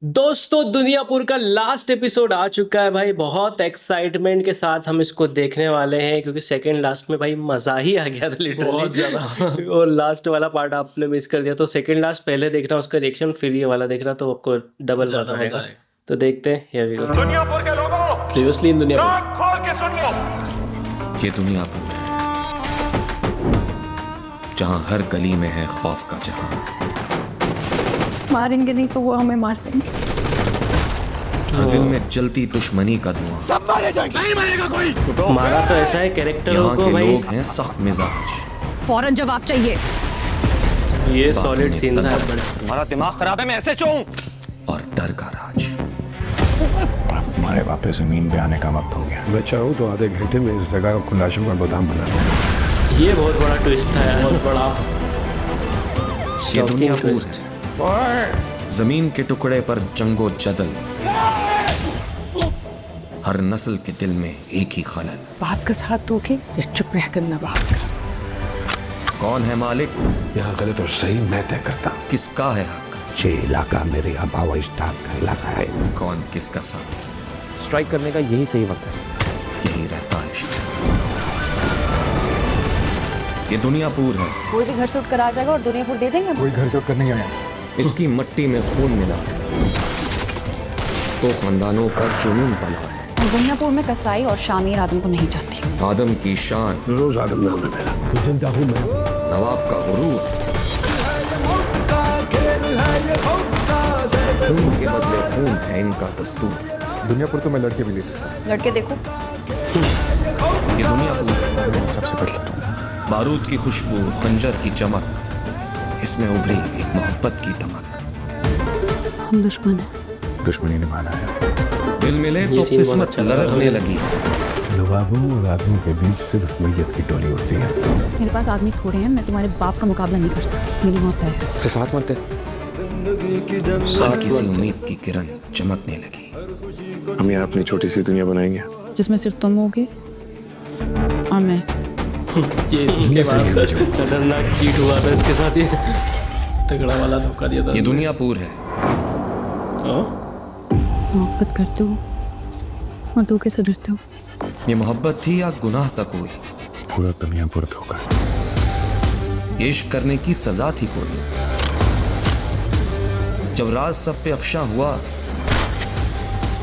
दोस्तों दुनियापुर का last episode आ चुका है भाई। बहुत एक्साइटमेंट के साथ हम इसको देखने वाले हैं क्योंकि सेकंड लास्ट में भाई मज़ा ही आ गया था लिटरली बहुत ज़्यादा। और लास्ट वाला पार्ट आपने मिस कर दिया तो सेकंड लास्ट पहले देखना, उसका रिएक्शन फिर ये वाला देखना तो आपको डबल मज़ा आएगा। तो देखते हैं हियर वी गो। दुनियापुर के लोगों, प्रीवियसली इन दुनियापुर। कान खोल के सुन लो। ये दुनियापुर है जहां हर गली में है खौफ का जहां। मारेंगे नहीं तो वो हमें मार देंगे। हर दिल में जलती दुश्मनी का धुआं। सब मारे जाएंगे, नहीं मारेगा कोई। मारा तो ऐसा है कैरेक्टरों यहाँ को के भाई। लोग हैं सख्त मिजाज फौरन जवाब चाहिए। ये बातों सॉलिड में सीन था तलख बड़ा। तुम्हारा दिमाग खराब है, मैं ऐसे चूं। और डर का राज। हमारे वापस जमीन पे आने का वक्त हो गया। मैं चाहूँ तो आधे घंटे में इस जगह को खुलाशों का गोदाम बना दूं। ये बहुत बड़ा ट्विस्ट था यार, बहुत बड़ा। ये दुनियापुर है जमीन के टुकड़े पर जंगो जदल। हर नस्ल के दिल में एक ही खलल। बात का साथ दोगे या चुप रह कर बात का? कौन है मालिक, यहाँ गलत और सही मैं तय करता हूँ। किसका है हक, ये इलाका मेरे अबाव स्टाफ का इलाका है। कौन किसका साथी, स्ट्राइक करने का यही सही वक्त है। यही रहता है इश्क। ये दुनियापुर है, कोई भी घर से उठकर आ जाएगा और दुनियापुर दे देंगे। कोई घर से उठकर नहीं आया। इसकी मिट्टी में खून मिला है तो खानदानों का जुनून पला है। दुनियापुर में कसाई और शामीर आदम को नहीं चाहती। आदम की शान, रोज आदम नाम है मेरा। जिंदा हूँ मैं। नवाब का गुरूर, खून के बदले खून है इनका दस्तूर। दुनियापुर तो मैं लड़के भी ले सकता लड़के देखो। ये दुनियापुर है, हूँ। सबसे पहले तो बारूद की खुशबू, खंजर की चमक, इसमें उभरी एक मोहब्बत की तमक। हम दुश्मन हैं। दुश्मनी निभाना है। दिल मिले ये तो सीन बहुत किस्मत अच्छा लगा। लरसने लगी। नवाबों और आदमियों के बीच सिर्फ मैयत की टोली उड़ती है। मेरे पास आदमी थोड़े हैं, मैं तुम्हारे बाप का मुकाबला नहीं कर सकती। मेरी मौत तय है। उससे साथ मरते। हर किसी उम्मीद की किरण चमकने लगी। हम यहाँ अपनी छोटी सी दुनिया बनाएंगे। जिसमें सिर्फ तुम होगे और मैं। ये इसके बाद खतरनाक चीट हुआ था इसके साथ, ये तगड़ा वाला धोखा दिया था। ये दुनियापुर है, हाँ? मोहब्बत करते हो और धोखे से डरते हो। ये मोहब्बत थी या गुनाह तक हुई। पूरा दुनियापुर धोखा। ये इश्क करने की सजा थी कोई। जब राज सब पे अफशा हुआ,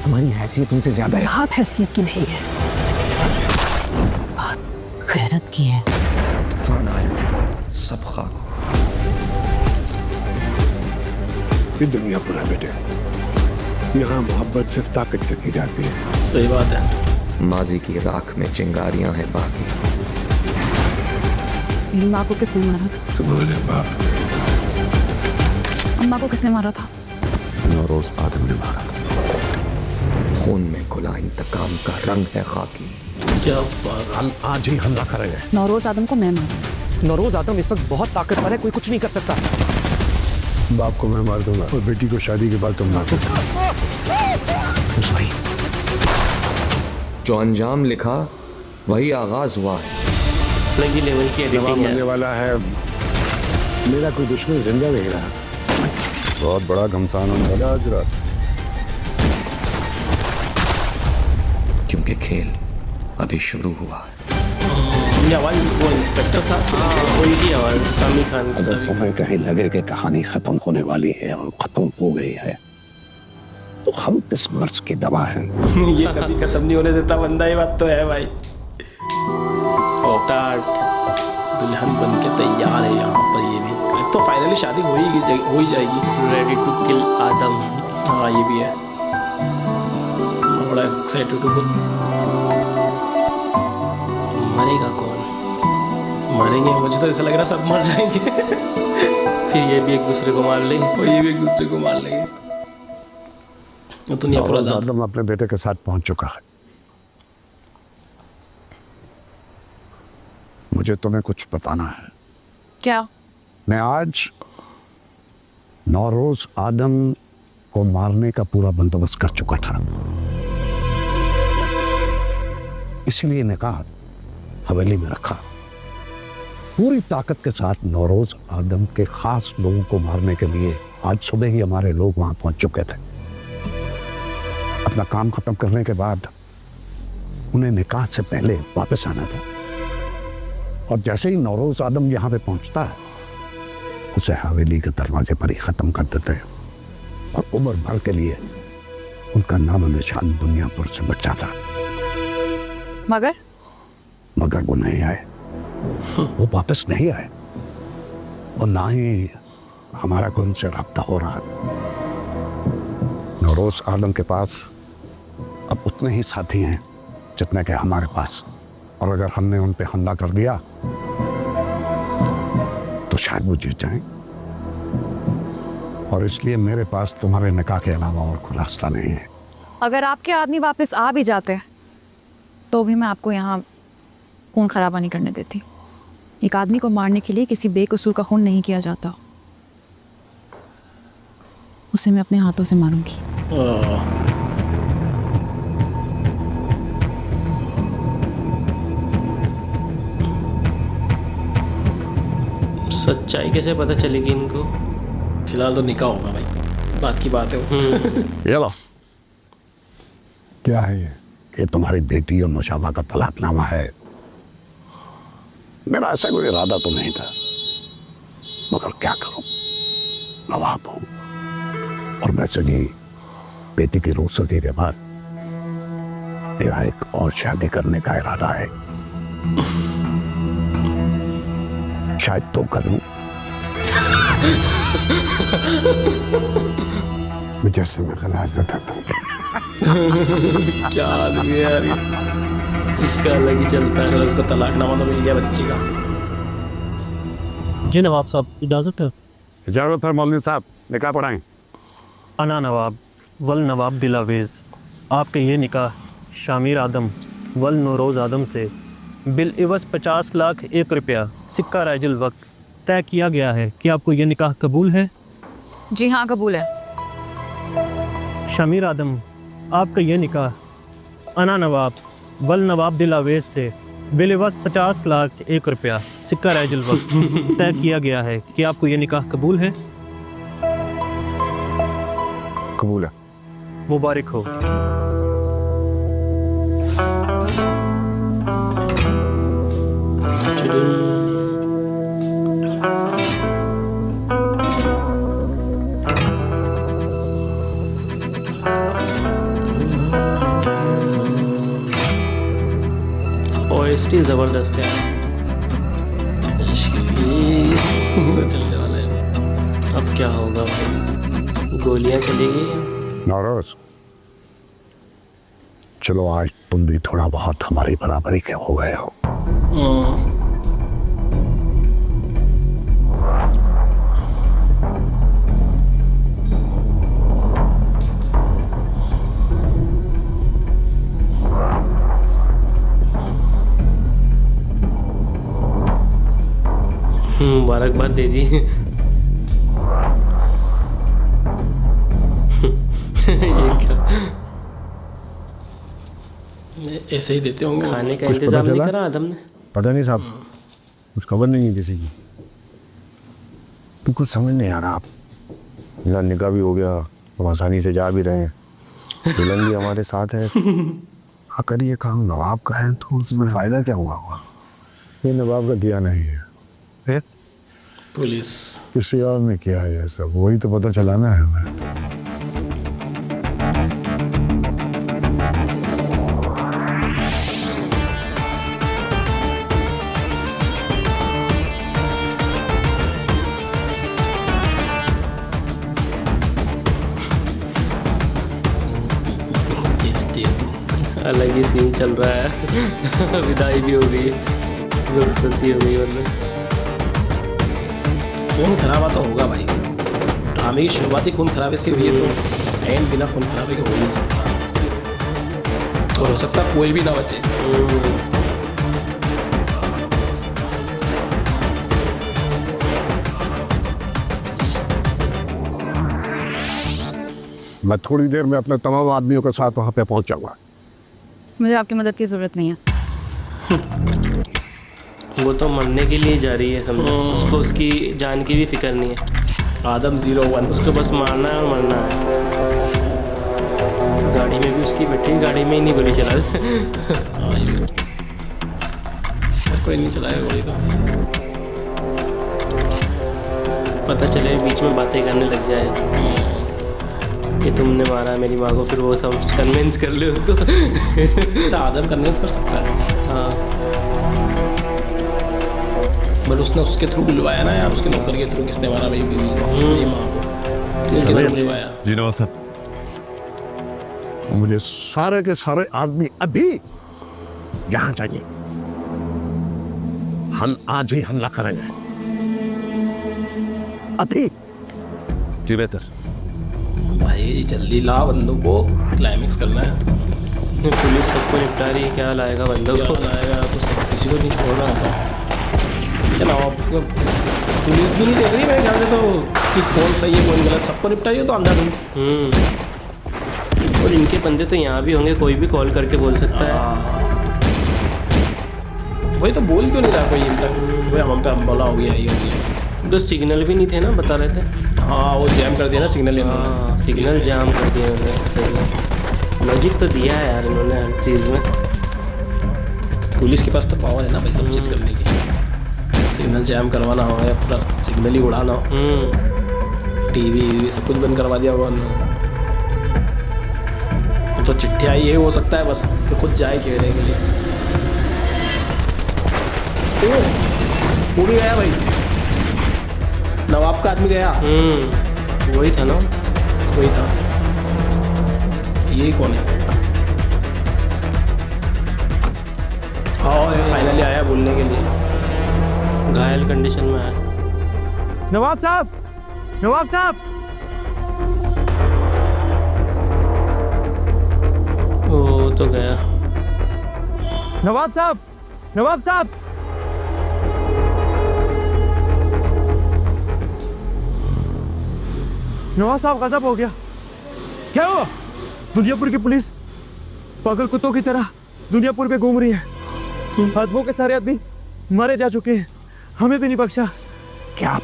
हमारी हैसियत उनसे ज्यादा है। बात हैसियत की नहीं है, बात खैरत की है। तूफान आया, सब खाक हुआ। ये दुनियापुर है बेटे। यहाँ मोहब्बत सिर्फ ताकत से की जाती है। सही बात है। माजी की राख में चिंगारियां हैं बाकी। मेरी माँ को किसने मारा था? तुम्हारे बाप अम्मा को किसने मारा था? नौरोज आदम ने मारा था। खून में घुला इंतकाम का रंग है खाकी। क्या बात। हम आज ही हमला करेंगे। नौरोज आदम को मैं मारा। नौरोज आदम इस वक्त बहुत ताकतवर है, कोई कुछ नहीं कर सकता। बाप को मैं मार दूंगा और बेटी को शादी के बाद तुम मार देना। जो अंजाम लिखा वही आगाज हुआ है। अलग ही लेवल की नवाब एडिटिंग बनने है। वाला है। मेरा कोई दुश्मन जिंदा नहीं रहा। बहुत बड़ा घमसान होने वाला आज रात। क्योंकि खेल अभी शुरू हुआ है। ये आवाज वो इंस्पेक्टर था, वही की आवाज शामी खान की। अगर तुम्हें कहीं लगे कि कहानी खत्म होने वाली है और खत्म हो गई है तो हम किस मर्ज की दवा है। ये कभी खत्म नहीं होने देता बंदा, ये बात तो है भाई। स्टार्ट। दुल्हन बन के तैयार है यहाँ पर। ये भी तो फाइनली शादी हो ही जाएगी। रेडी टू किल आदम। हाँ ये भी है। बड़ा एक्साइटेड टू। मरेगा कौन? मरेंगे, मुझे तो ऐसा लग रहा सब मर जाएंगे। फिर ये भी एक दूसरे को मार लेंगे और ये भी एक दूसरे को मार लेंगे। तो नहीं पूरा आदम अपने बेटे के साथ पहुंच चुका है। मुझे तुम्हें कुछ बताना है। क्या? मैं आज नौरोज आदम को मारने का पूरा बंदोबस्त कर चुका था, इसलिए निकाह हवेली में रखा। पूरी ताकत के साथ नौरोज आदम के खास लोगों को मारने के लिए आज सुबह ही हमारे लोग वहां पहुंच चुके थे। अपना काम खत्म करने के बाद उन्हें निकाह से पहले वापस आना था। और जैसे ही नौरोज आदम यहाँ पे पहुंचता है, उसे हवेली के दरवाजे पर ही खत्म कर देते हैं और उम्र भर के लिए उनका नाम निशान दुनिया पर से बचा था। मगर वो नहीं आए, वो वापस नहीं आए और ना ही हमारा कोई उनसे रब्ता हो रहा। नौरोज आलम के पास अब उतने ही साथी हैं जितने के हमारे पास, और अगर हमने उन पे हमला कर दिया तो शायद वो जीत जाएं। और इसलिए मेरे पास तुम्हारे निकाह के अलावा और कोई रास्ता नहीं है। अगर आपके आदमी वापस आ भी जाते तो भी मैं आपको यहाँ खून खराबा नहीं करने देती। एक आदमी को मारने के लिए किसी बेकसूर का खून नहीं किया जाता, उसे मैं अपने हाथों से मारूंगी। सच्चाई कैसे पता चलेगी इनको? फिलहाल तो निकाह होगा भाई, बात की बात है। ये लो, क्या है ये तुम्हारी बेटी और मुशाबा का तलाकनामा है। मेरा ऐसा कोई इरादा तो नहीं था, मगर क्या करूं, नवाब हूं। और वैसे भी बेटी की रुखसती के बाद मेरा एक और शादी करने का इरादा है। शायद तो करूं। मुजस्सिम खलासत था। क्या आदमी है यार ये, इसका अलग ही चलता है। उसको तलाकनामा तो मिल गया बच्ची का। जी नवाब साहब, इजाज़त है? इजाज़त है मौलवी साहब, निकाह पढ़ाएं। अना नवाब वल नवाब दिलावेज़, आपके ये निकाह शामिर आदम वल नौरोज़ आदम से बिल इवज़ 50 लाख 1 रुपया सिक्का राजुल वक्त तय किया गया है कि आपको ये निकाह कबूल है? जी हाँ, कबूल है। शामिर आदम, आपका ये निकाह अना नवाब वल नवाब दिलावेज़ से बिल इवज़ 50 लाख 1 रुपया सिक्का राजुल वक्त तय किया गया है कि आपको ये निकाह कबूल है? कबूल है। मुबारक हो। ओएसटी जबरदस्त है, चलने वाला है। अब क्या होगा भाई, गोलियां चलेगी? नौरोज, चलो आज तुम भी थोड़ा बहुत हमारी बराबरी के हो गए हो। मुबारकबाद दे दी। ये क्या, ऐसे ही देते होंगे। खाने का इंतजाम नहीं करा आदम ने? पता नहीं साहब, कुछ खबर नहीं है किसी की। तो कुछ समझ नहीं आ रहा। आप मेरा निकाह भी हो गया, हम आसानी से जा भी रहे हैं, दुल्हन भी हमारे साथ है। अगर ये काम नवाब का है तो उसमें फ़ायदा क्या हुआ होगा? ये नवाब का किया नहीं है, फिर पुलिस किसी और ने किया है ये सब, वही तो पता चलाना है हमें। अलग ही सीन चल रहा है। विदाई भी हो गई, रुखसती हो गई, मतलब खून खराबा तो होगा भाई। ड्रामे की शुरुआती खून खराबे से हुई है तो एंड बिना खून खराबे के हो नहीं सकता, और हो सकता कोई भी ना बचे। मैं थोड़ी देर में अपने तमाम आदमियों के साथ वहाँ पे पहुँच जाऊँगा। मुझे आपकी मदद की ज़रूरत नहीं है। वो तो मरने के लिए जा रही है, समझो। उसको उसकी जान की भी फिक्र नहीं है। आदम 01, उसको बस मारना है और मरना है। गाड़ी में भी उसकी उसकी बैटरी गाड़ी में ही नहीं गोली चला रहे। हाँ, ये कोई नहीं चलाएगा गोली तो। पता चले बीच में बातें करने लग जाए कि तुमने मारा मेरी माँ को, फिर वो सब कन्विंस कर ले उसको। अच्छा, आदम कन्विंस कर सकता है। हाँ, बट उसने उसके थ्रू बुलवाया ना यार, उसके नौकर के थ्रू किसने मारा भाई मेरी माँ को, किसके थ्रू बुलवाया? जी नमस्ते। मुझे सारे के सारे आदमी अभी यहाँ चाहिए। हम आज ही हमला करेंगे, अभी। जी बेहतर। भाई जल्दी ला बंदों को, क्लाइमेक्स करना है। पुलिस सबको निपटा रही है, क्या लाएगा बंदों क्या को? लाएगा तो सब, किसी को नहीं छोड़ रहा था। क्या नाम आपको? पुलिस भी नहीं देख रही मेरे ख्याल से तो कि कौन सही है कौन गलत, सबको निपटाइए तो अंदर। और इनके बंदे तो यहाँ भी होंगे, कोई भी कॉल करके बोल सकता है। वही तो बोल क्यों नहीं रहा कोई इन तक, भाई हम पे हमला हो गया, ये हो गया। तो सिग्नल भी नहीं थे ना, बता रहे थे। हाँ, वो जैम कर दिया ना सिग्नल। हाँ, सिग्नल जाम कर दिया उन्होंने। लॉजिक तो दिया है यार इन्होंने हर चीज़ में। पुलिस के पास तो पावर है ना भाई सब चीज़ करने की। सिग्नल जैम करवाना हो या पूरा सिग्नल ही उड़ाना हो, टीवी सब कुछ बंद करवा दिया होगा उन्होंने। तो चिट्ठी आई, ये हो सकता है बस तो खुद जाए घेरने के लिए। वो भी गया भाई, नवाब का आदमी गया। वही था ना, वही था। ये कौन है? हाँ, फाइनली आया बोलने के लिए। घायल कंडीशन में है। नवाब साहब, नवाब साहब। वो तो गया। नवाब साहब, नवाब साहब। नवाब साहब, गजब हो गया। क्या हुआ? दुनियापुर की पुलिस पागल कुत्तों की तरह दुनियापुर पे घूम रही है। आदमों के सारे आदमी मारे जा चुके हैं, हमें भी नहीं बख्शा। क्या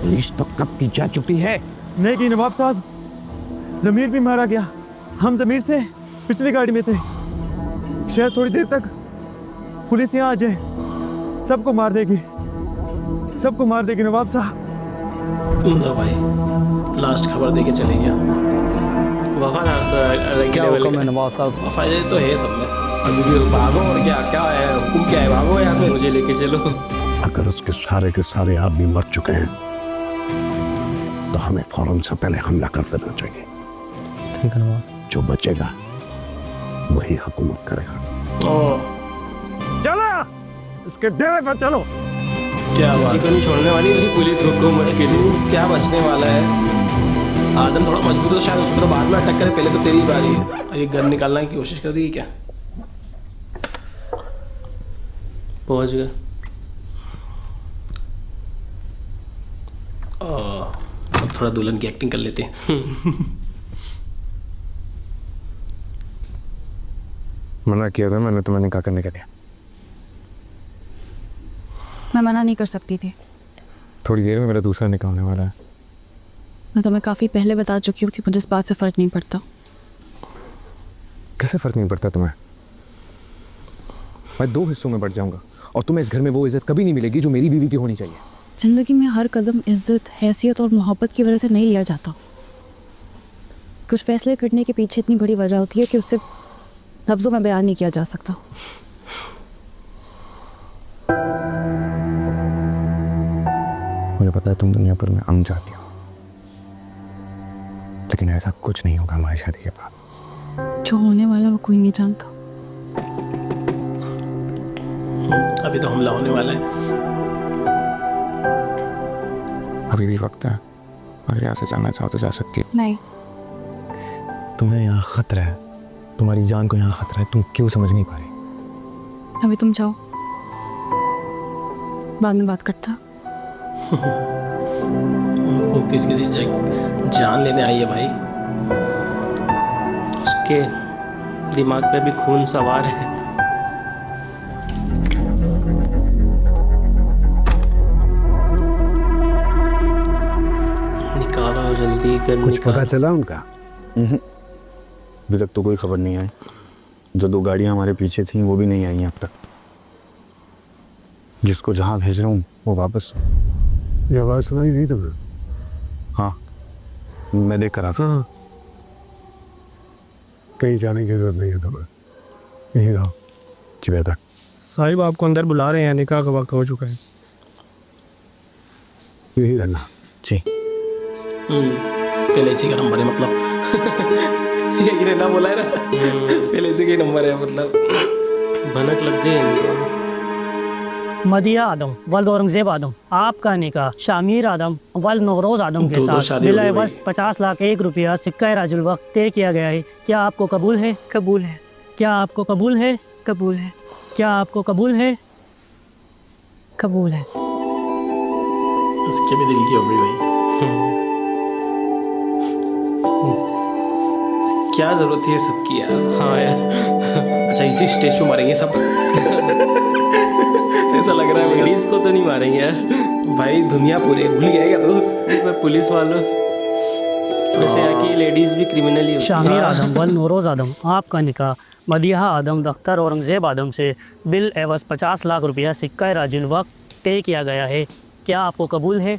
पुलिस तो कब की जा चुकी है? नहीं की नवाब साहब, जमीर भी मारा गया। हम जमीर से पिछली गाड़ी में थे, शायद थोड़ी देर तक पुलिस यहाँ आ जाए, सबको मार देगी, सबको मार देगी नवाब साहब। लो भाई, लास्ट खबर दे के चले गया। क्या हुक्म है नवाब साहब? फायदे तो है सब में। अभी भी भागो, और क्या क्या है हुक्म, क्या है? भागो यहाँ से, मुझे लेके चलो। अगर उसके सारे आदमी मर चुके हैं तो हमें फौरन से पहले हमला कर देना चाहिए। ठीक है नवाब साहब। जो बचेगा वही हुकूमत करेगा। चलो इसके डेरे पर चलो। क्या किसी को नहीं छोड़ने वाली नहीं पुलिस हुकूमत के लिए। क्या बचने वाला है? आदम थोड़ा मजबूत है तो शायद उस पर तो बाद में अटैक करे, पहले तो तेरी बारी है। ये गन निकालने की कोशिश कर दी क्या? पहुंच गया। अब थोड़ा दुल्हन की एक्टिंग कर लेते हैं। मना किया था मैंने तुम्हें निकाह करने के लिए। मैं मना नहीं कर सकती थी। थोड़ी देर में मेरा दूसरा निकाह होने वाला है। मैं तुम्हें काफ़ी पहले बता चुकी हूँ कि मुझे इस बात से फ़र्क नहीं पड़ता। कैसे फ़र्क नहीं पड़ता तुम्हें? मैं 2 हिस्सों में बढ़ जाऊंगा और तुम्हें इस घर में वो इज्जत कभी नहीं मिलेगी जो मेरी बीवी की होनी चाहिए। ज़िंदगी में हर कदम इज्जत, हैसियत और मोहब्बत की वजह से नहीं लिया जाता। कुछ फैसले करने के पीछे इतनी बड़ी वजह होती है कि उससे लफ्ज़ों में बयान नहीं किया जा सकता। मुझे पता है तुम दुनिया पर में अम चाहती हो, लेकिन ऐसा कुछ नहीं होगा हमारी शादी के बाद। जो होने वाला वो कोई नहीं जानता। अभी तो हमला होने वाला है। अभी भी वक्त है, अगर यहाँ से जाना चाहो तो जा सकती हो। नहीं, तुम्हें यहाँ खतरा है, तुम्हारी जान को यहाँ खतरा है, तुम क्यों समझ नहीं पा रही? अभी तुम जाओ, बाद में बात करता। वो किसी जान लेने आई है भाई। उसके दिमाग पे भी खून सवार है। निकालो जल्दी, कुछ पता चला उनका? अभी तक तो कोई खबर नहीं आई। जो 2 गाड़ियां हमारे पीछे थी वो भी नहीं आई अब तक। जिसको जहां भेज रहा हूँ वो वापस। ये आवाज़ सुनाई नहीं तुम्हें? हाँ, मैं देख कर आता। कहीं जाने की जरूरत नहीं है तुम्हें, यहीं रहो। जी बेहतर। साहिब आपको अंदर बुला रहे हैं, निकाह का वक्त हो चुका है। यही रहना। जी। पहले इसी का नंबर है मतलब। यही रहना बोला है ना, पहले इसी का नंबर है मतलब। भनक लग गई इनको। मदिया आदम वल औरंगजेब आदम, आपका निकाह शामीर आदम वल नौरोज आदम के दो साथ शादी हो गई बिलएवज 50 लाख 1 रुपया सिक्का राजुल वक्त तय किया गया है। क्या आपको कबूल है? कबूल है। क्या आपको कबूल है? कबूल है। क्या आपको कबूल है? कबूल है। उसके भी दिल की हो गई भाई। क्या जरूरत है सबकी यार। हाँ यार। अच्छा इसी स्टेज पे मारेंगे सब। ऐसा लग रहा है मुझे। लेडीज को तो नहीं मारेंगे यार भाई, दुनिया पूरी भूल जाएगा तो। पुलिस वालों। वैसे यहाँ की लेडीज भी क्रिमिनल ही होती शामीर हैं। आदम वल नौरोज आदम, आपका निकाह मदिया आदम दख्तर औरंगजेब आदम से बिल एवज 50 लाख रुपया सिक्का राजुल वक्त तय किया गया है। क्या आपको कबूल है?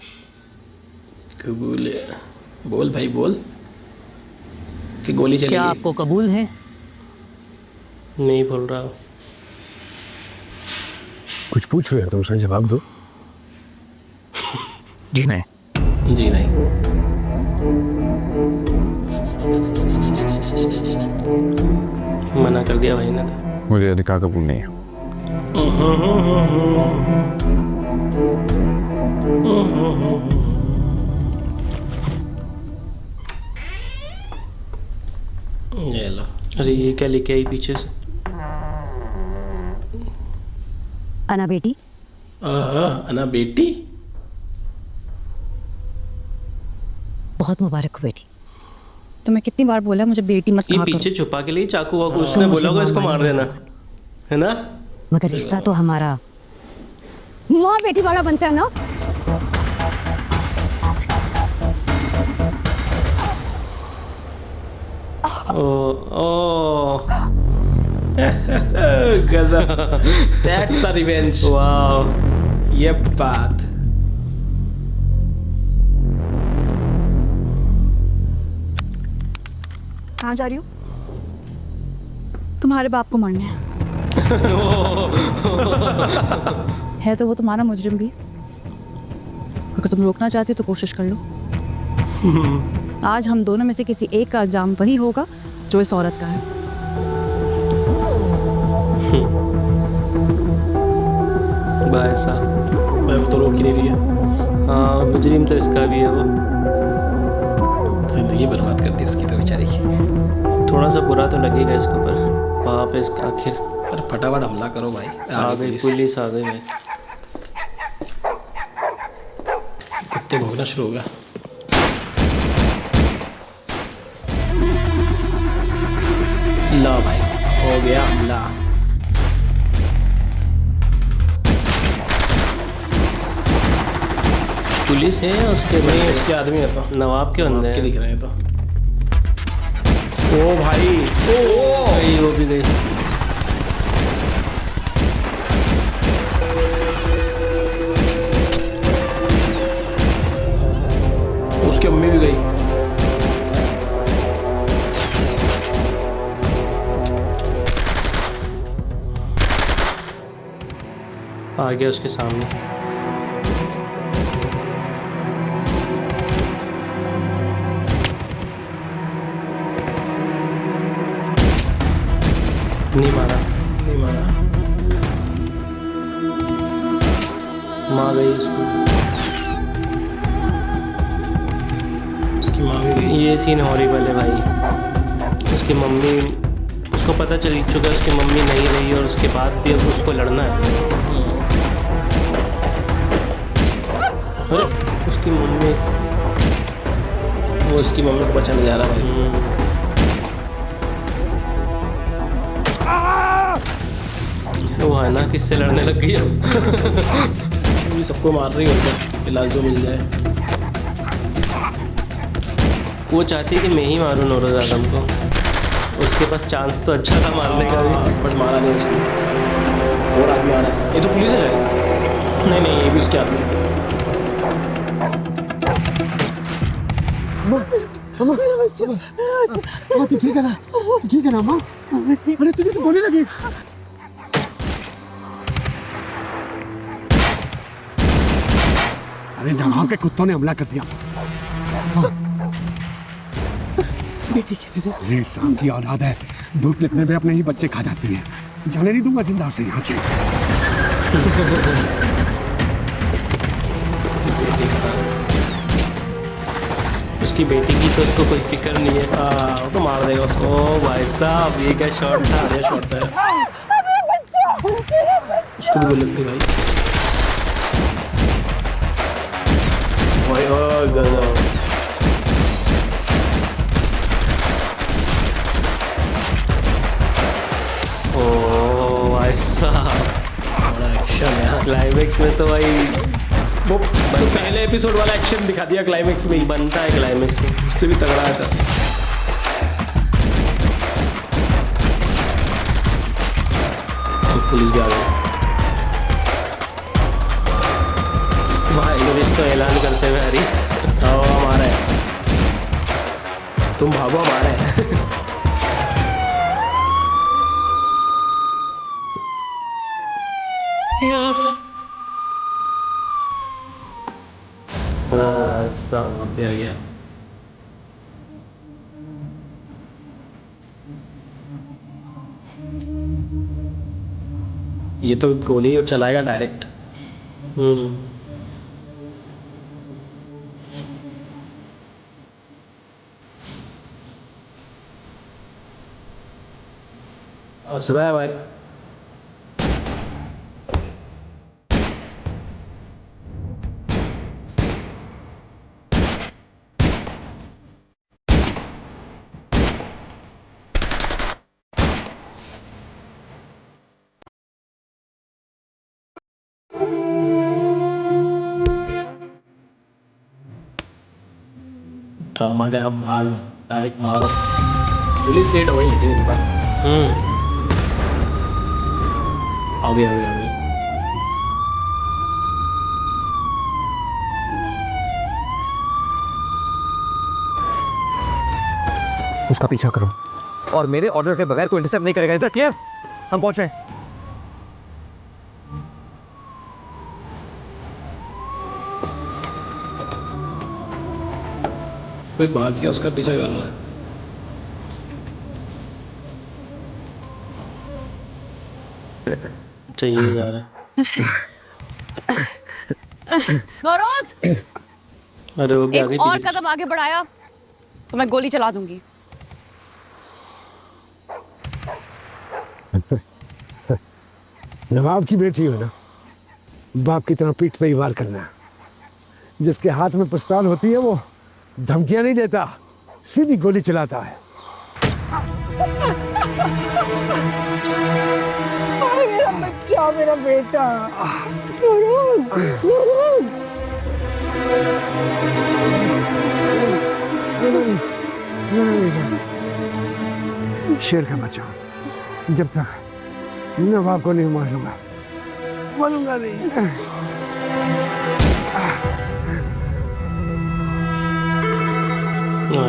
कबूल है। बोल भाई बोल कि गोली चलेगी। क्या आपको कबूल है? नहीं बोल रहा। कुछ पूछ रहे हो तो उसे जवाब दो। जी नहीं। जी नहीं। मना कर दिया भाई ने तो। मुझे अधिकार कबूल नहीं है। ये लो। अरे ये क्या लेके आई पीछे से? अना बेटी, अना बेटी। बहुत मुबारक हो बेटी। तुम्हें कितनी बार बोला मुझे बेटी मत ये कहा पीछे करो। छुपा के लिए चाकू वाकू तुम उसने मुझे बोला होगा इसको मार मार देना, है ना? मगर रिश्ता तो हमारा माँ बेटी वाला बनता है ना। ओ गजब। That's a revenge. वाह। ये बात। कहाँ जा रही हो? तुम्हारे बाप को मारने है तो वो तुम्हारा मुजरिम भी। अगर तुम रोकना चाहती हो तो कोशिश कर लो। आज हम दोनों में से किसी एक का अंजाम वही होगा जो इस औरत का है। भाई साहब, मैं वो तो रोक ही नहीं रही है। हाँ मुजरिम तो इसका भी है वो। जिंदगी बर्बाद कर दी उसकी तो बेचारी की। थोड़ा सा बुरा तो लगेगा इसके ऊपर। बाप है इसका आखिर। पर फटाफट हमला करो भाई। आ गई पुलिस, आ गई भाई। कुत्ते भौंकना शुरू हो गया। ला भाई, हो गया हमला। पुलिस है या उसके नहीं, बंदे? उसके आदमी है तो। नवाब के बंदे के हैं। दिख रहे हैं तो। ओ भाई, ओ गई, वो भी गई। उसकी अम्मी भी गई। आ गया उसके सामने। नहीं मारा, नहीं मारा। माँ गई उसको। उसकी माँ भी गई। ये सीन हॉरिबल है भाई। उसकी मम्मी, उसको पता चल चुका है उसकी मम्मी नहीं रही और उसके बाद भी अब उसको लड़ना है। अरे उसकी मम्मी, वो उसकी मम्मी को बचाने जा रहा भाई। वो है ना, किससे लड़ने लग गई अब। ये सबको मार रही है फिलहाल जो मिल जाए। वो चाहती है कि मैं ही मारूं नौरोज आदम को। उसके पास चांस तो अच्छा था मारने का भी, बट मारा नहीं उसने। और आदमी आ रहा है। ये तो पुलिस है शायद। नहीं नहीं, ये भी उसके आदमी है। मेरा बच्चा, तू ठीक है ना? तू ठीक है ना माँ? अरे तुझे तो गोली लगी। अरे नवाब के कुत्तों ने हमला कर दिया। बेटी की तरह ये सांप की औलाद है, धूप निकलने में अपने ही बच्चे खा जाती है। जाने नहीं दूंगा जिंदा से यहाँ से। उसकी बेटी की तो उसको कोई फिक्र नहीं है। वो तो मार देगा उसको। भाई साहब ये क्या शॉट था? ये शॉट था। उसको भी गोली लग गई भाई। ओए ओए गजब। ओ भाई साहब, बड़ा एक्शन है क्लाइमेक्स में तो भाई। वो पहले एपिसोड वाला एक्शन दिखा दिया क्लाइमेक्स में ही। बनता है क्लाइमेक्स में, उससे भी तगड़ा था। पुलिस भी आ गई भाई। पुलिस तो ऐलान करते हुए हरी हमारा है, तुम भागो हमारा है। गया। ये तो गोली चलाएगा डायरेक्ट। सुबह भाई। ड्रामा का माल डायरेक्ट मारो। पुलिस लेट हो गई लेकिन इनका। आ गया आ गया आ गया। उसका पीछा करो। और मेरे ऑर्डर के बगैर कोई इंटरसेप्ट नहीं करेगा। इधर क्या? हम पहुंच रहे हैं। कोई बात किया, उसका पीछा करना है। चाहिए जा रहा है। नौरोज, अरे वो भी आ गई। एक और कदम आगे बढ़ाया तो मैं गोली चला दूंगी। नवाब की बेटी हो ना, बाप की तरह पीठ पे ही वार करना। जिसके हाथ में पिस्तौल होती है वो धमकियां नहीं देता, सीधी गोली चलाता है। मेरा बच्चा, मेरा बेटा नौरोज, नौरोज। शेर का बच्चा, जब तक नवाब को नहीं मारूंगा, मारूंगा नहीं।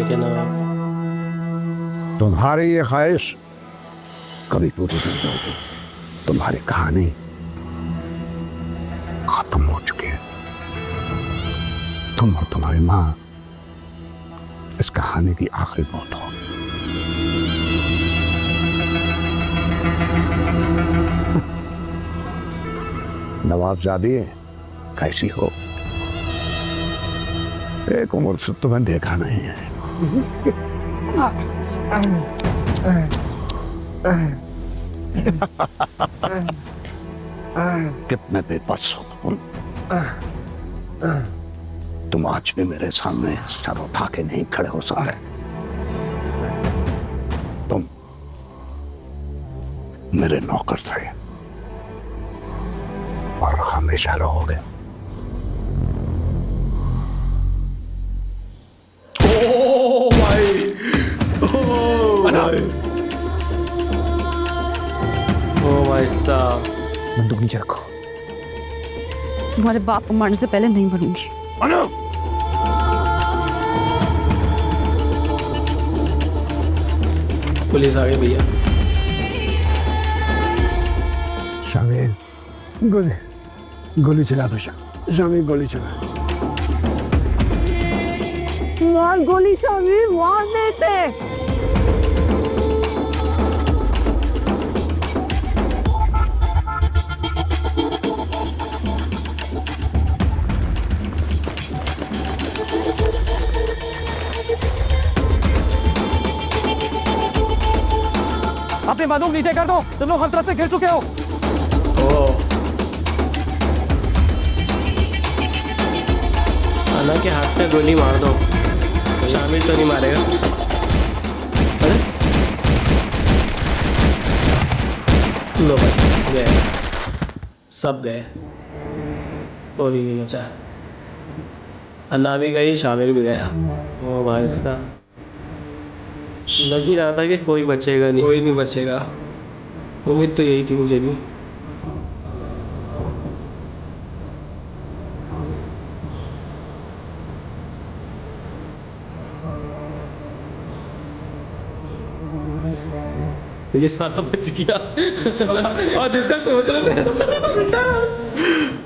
क्या नवाब? तुम्हारी ये ख्वाहिश कभी पूरी नहीं होगी। तुम्हारी कहानी खत्म हो चुकी है। तुम और तुम्हारी माँ इस कहानी की आखिरी मौत हो। नवाबजादी कैसी हो? एक उम्र से तुम्हें देखा नहीं है। कितने बेबस हो तुम आज भी मेरे सामने सर उठा के नहीं खड़े हो सकते। तुम मेरे नौकर थे और हमेशा रहोगे। ओह भाई, ओ भाई साहब, बंदूक नीचे रखो। तुम्हारे बाप को मारने से पहले नहीं मरूंगी। पुलिस आ गई भैया। शामिर, गोली चला दो। शामिर गोली चला। मार गोली शामिर, मारने से। अपनी बंदूक नीचे कर दो, तुम लोग हम तरफ से गिर चुके हो। अन्ना के हाथ पे गोली मार दो, शामिर तो नहीं मारेगा। अरे लो भाई, गए, सब गए, कोई भी नहीं बचा। अन्ना भी गई, शामिर भी गया। ओ भाई साहब, लग ही रहा था कि कोई बचेगा नहीं। कोई नहीं बचेगा, उम्मीद तो यही थी मुझे भी। ये सारा बच गया और जिसका सोच रहे थे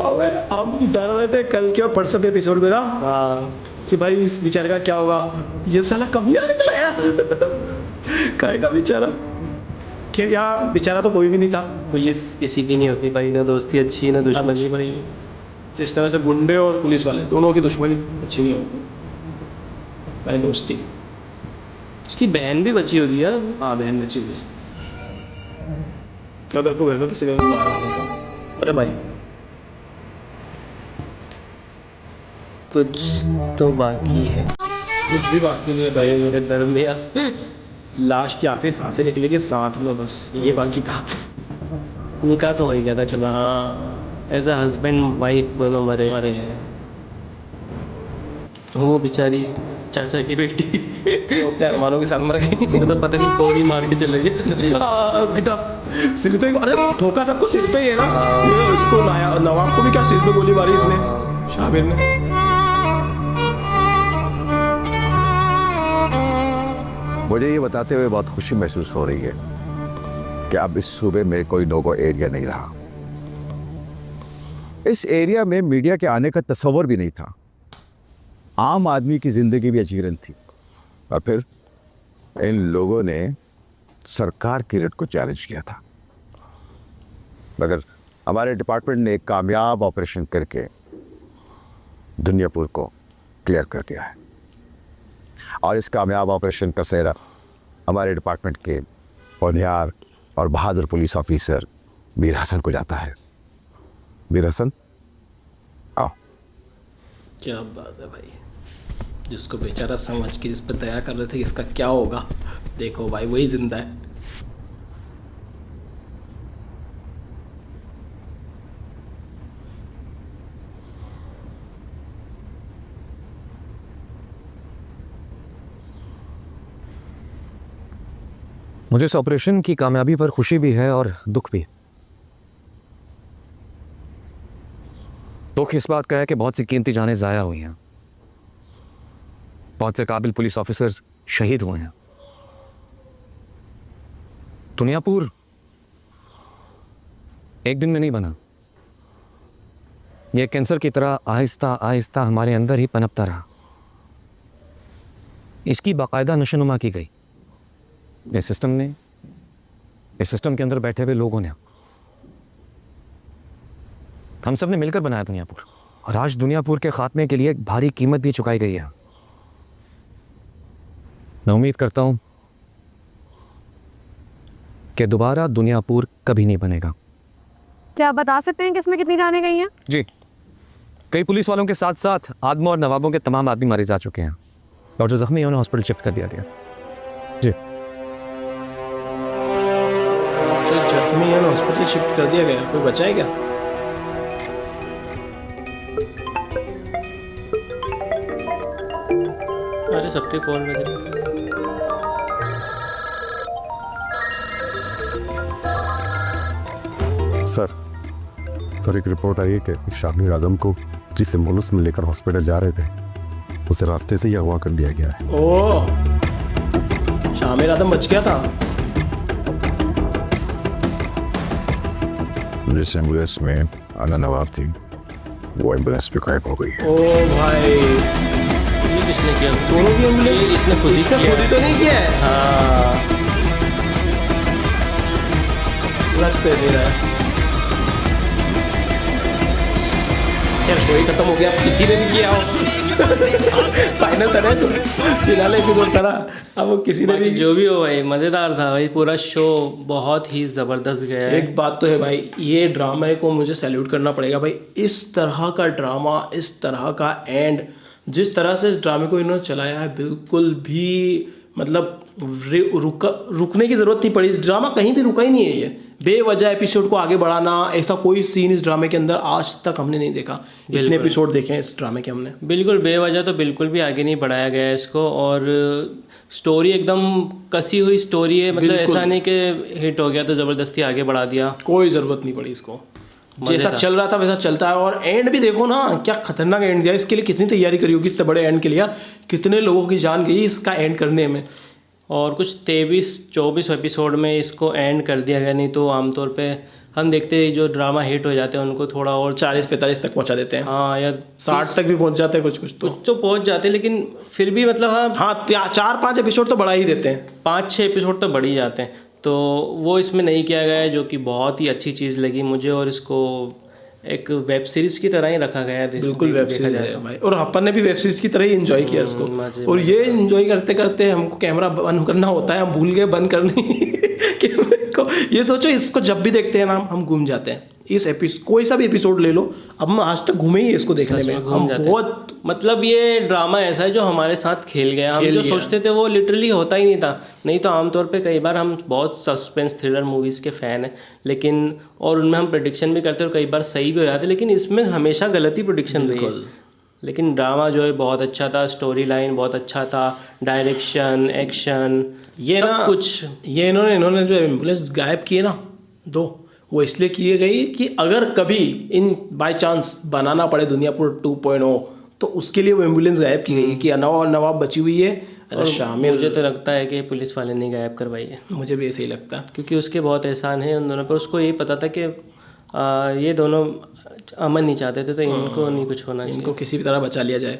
अबे हम डर रहे थे कल के और परसों के एपिसोड में ना, कि भाई इस बेचारे का क्या होगा। ये साला कमियां निकला यार, कहेगा बेचारा कि यार बेचारा तो कोई भी नहीं था। पुलिस किसी की नहीं होती भाई, ना दोस्ती अच्छी ना दुश्मनी। भाई जिस तरह से गुंडे और पुलिस वाले दोनों की दुश्मनी अच्छी नहीं होती भाई, दोस्ती। उसकी बहन भी बची होगी यार। हाँ बहन बची हुई। अरे भाई कुछ तो बाकी है, कुछ भी बाकी नहीं है भाई, मेरे डर में यार लाश की आखिरी सांसें निकलेगी साथ में, बस ये बाकी था। उनका तो हो ही गया था। चलो हाँ, एज अ हस्बैंड वाइफ दोनों मरे हैं। वो बेचारी चाचा की बेटी अपने अरमानों के साथ मर गई। तो पता नहीं गोली मार के चले गए। बेटा सिर पे, अरे ठोका सबको सिर पे ही है ना। ये इसको नवाब को भी क्या सिर पे गोली मारी इसने, शामिर ने। मुझे ये बताते हुए बहुत खुशी महसूस हो रही है कि अब इस सूबे में कोई नोगो एरिया नहीं रहा। इस एरिया में मीडिया के आने का तस्वर भी नहीं था। आम आदमी की जिंदगी भी अजीरन थी। और फिर इन लोगों ने सरकार की रेट को चैलेंज किया था, मगर हमारे डिपार्टमेंट ने एक कामयाब ऑपरेशन करके दुनियापुर को क्लियर कर दिया है। और इस कामयाब ऑपरेशन का सेहरा हमारे डिपार्टमेंट के होनहार और बहादुर पुलिस ऑफिसर मीर हसन को जाता है। मीर हसन आओ। क्या बात है भाई, जिसको बेचारा समझ के जिस पर दया कर रहे थे इसका क्या होगा, देखो भाई वही जिंदा है। मुझे इस ऑपरेशन की कामयाबी पर खुशी भी है और दुख भी। दुख इस बात का है कि बहुत सी कीमती जानें ज़ाया हुई हैं, बहुत से काबिल पुलिस ऑफिसर्स शहीद हुए हैं। दुनियापुर एक दिन में नहीं बना, यह कैंसर की तरह आहिस्ता आहिस्ता हमारे अंदर ही पनपता रहा। इसकी बाकायदा नशोनुमा की गई इस सिस्टम ने, इस सिस्टम के अंदर बैठे हुए लोगों ने। हम सब ने मिलकर बनाया दुनियापुर, और आज दुनियापुर के खात्मे के लिए एक भारी कीमत भी चुकाई गई है। मैं उम्मीद करता हूं कि दोबारा दुनियापुर कभी नहीं बनेगा। क्या आप बता सकते हैं कि इसमें कितनी जानें गई हैं? जी, कई पुलिस वालों के साथ साथ आदमों और नवाबों के तमाम आदमी मारे जा चुके हैं, और जो जख्मी हैं उन्हें हॉस्पिटल शिफ्ट कर दिया गया। जी, जो जख्मी है ना हॉस्पिटल शिफ्ट कर दिया गया, कोई बचा है क्या? अरे सबके कॉल लगे। सर एक रिपोर्ट आई है कि शामिर आदम को जिस एम्बुलेंस में लेकर हॉस्पिटल जा रहे थे उसे रास्ते से ही अगवा कर दिया गया है। ओ, शामिर आदम बच गया था। जिस एम्बुलेंस में आना नवाब थी वो एम्बुलेंस भी गायब हो गई है। ओ भाई, ये किसने किया? दोनों की एम्बुलेंस ये इसने खुद ही इसने किया खुद ही है। तो नहीं किया है। हाँ, लग तो नहीं रहा है। यार शो ही खत्म हो गया, अब किसी ने भी किया हो। फाइनल था ना, तो फिनाले एपिसोड था ना, अब वो किसी ने बाकी भी। जो भी हो भाई मज़ेदार था भाई, पूरा शो बहुत ही ज़बरदस्त गया है। एक बात तो है भाई, ये ड्रामा को मुझे सैल्यूट करना पड़ेगा भाई। इस तरह का ड्रामा, इस तरह का एंड, जिस तरह से इस ड्रामे को इन्होंने चलाया है, बिल्कुल भी मतलब रुकने की ज़रूरत नहीं पड़ी। इस ड्रामा कहीं भी रुका ही नहीं है। ये बेवजह एपिसोड को आगे बढ़ाना, ऐसा कोई सीन इस ड्रामे के अंदर आज तक हमने नहीं देखा। इतने एपिसोड देखे हैं इस ड्रामे के हमने। बिल्कुल बेवजह तो बिल्कुल भी आगे नहीं बढ़ाया गया है इसको। और स्टोरी एकदम कसी हुई स्टोरी है, मतलब ऐसा नहीं कि हिट हो गया तो ज़बरदस्ती आगे बढ़ा दिया। कोई ज़रूरत नहीं पड़ी इसको, जैसा चल रहा था वैसा चलता है। और एंड भी देखो ना, क्या खतरनाक एंड दिया। इसके लिए कितनी तैयारी करी होगी, इतने बड़े एंड के लिए यार, कितने लोगों की जान गई इसका एंड करने में। और कुछ 23-24 एपिसोड में इसको एंड कर दिया गया, नहीं तो आमतौर पे हम देखते हैं जो ड्रामा हिट हो जाते हैं उनको थोड़ा और 40-45 तक पहुंचा देते हैं। हाँ, या 60 तक भी पहुंच जाते हैं कुछ तो पहुंच जाते हैं, लेकिन फिर भी मतलब हाँ 4-5 एपिसोड तो बढ़ा ही देते हैं। 5-6 एपिसोड तो बढ़ ही जाते हैं। तो वो इसमें नहीं किया गया है, जो कि बहुत ही अच्छी चीज़ लगी मुझे। और इसको एक वेब सीरीज़ की तरह ही रखा गया है। बिल्कुल वेब सीरीज है भाई, और अपन ने भी वेब सीरीज की तरह ही एंजॉय किया इसको। और ये एंजॉय करते करते हमको कैमरा बंद करना होता है, हम भूल गए बंद करने कैमरे को। ये सोचो, इसको जब भी देखते हैं ना हम घूम जाते हैं। इस एपिसोड, कोई सा भी एपिसोड ले लो, अब हम आज तक घूमे ही इसको देखने में। हम बहुत मतलब ये ड्रामा ऐसा है जो हमारे साथ खेल गया। हम जो सोचते थे वो लिटरली होता ही नहीं था। नहीं तो आमतौर पे कई बार हम बहुत सस्पेंस थ्रिलर मूवीज़ के फ़ैन हैं, लेकिन और उनमें हम प्रेडिक्शन भी करते हैं और कई बार सही भी हो जाते हैं, लेकिन इसमें हमेशा गलती प्रेडिक्शन रही है। लेकिन ड्रामा जो है बहुत अच्छा था, स्टोरी लाइन बहुत अच्छा था, डायरेक्शन, एक्शन, ये सब कुछ। ये इन्होंने जो एम्बुलेंस गायब किए ना 2, वो इसलिए किए गई कि अगर कभी इन बाय चांस बनाना पड़े दुनियापुर 2.0 तो उसके लिए वो एम्बुलेंस गायब की गई कि नवाब बची हुई है। और शामिल, मुझे तो लगता है कि पुलिस वाले ने गायब करवाई है। मुझे भी ऐसे ही लगता है, क्योंकि उसके बहुत एहसान है उन दोनों पर। उसको ये पता था कि ये दोनों अमन नहीं चाहते थे, तो इनको नहीं कुछ होना चाहिए, इनको किसी भी तरह बचा लिया जाए।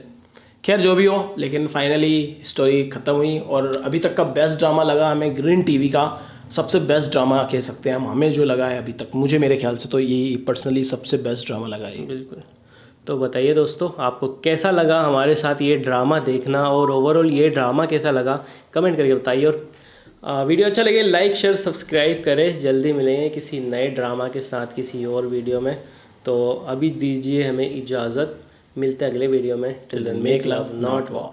खैर जो भी हो, लेकिन फाइनली स्टोरी ख़त्म हुई। और अभी तक का बेस्ट ड्रामा लगा हमें ग्रीन टीवी का, सबसे बेस्ट ड्रामा कह सकते हैं हम। हमें जो लगा है अभी तक, मुझे मेरे ख्याल से तो यही पर्सनली सबसे बेस्ट ड्रामा लगा है। बिल्कुल। तो बताइए दोस्तों, आपको कैसा लगा हमारे साथ ये ड्रामा देखना, और ओवरऑल ये ड्रामा कैसा लगा कमेंट करके बताइए। और वीडियो अच्छा लगे लाइक शेयर सब्सक्राइब करें। जल्दी मिलेंगे किसी नए ड्रामा के साथ किसी और वीडियो में। तो अभी दीजिए हमें इजाज़त, मिलते हैं अगले वीडियो में। Till then make love not war.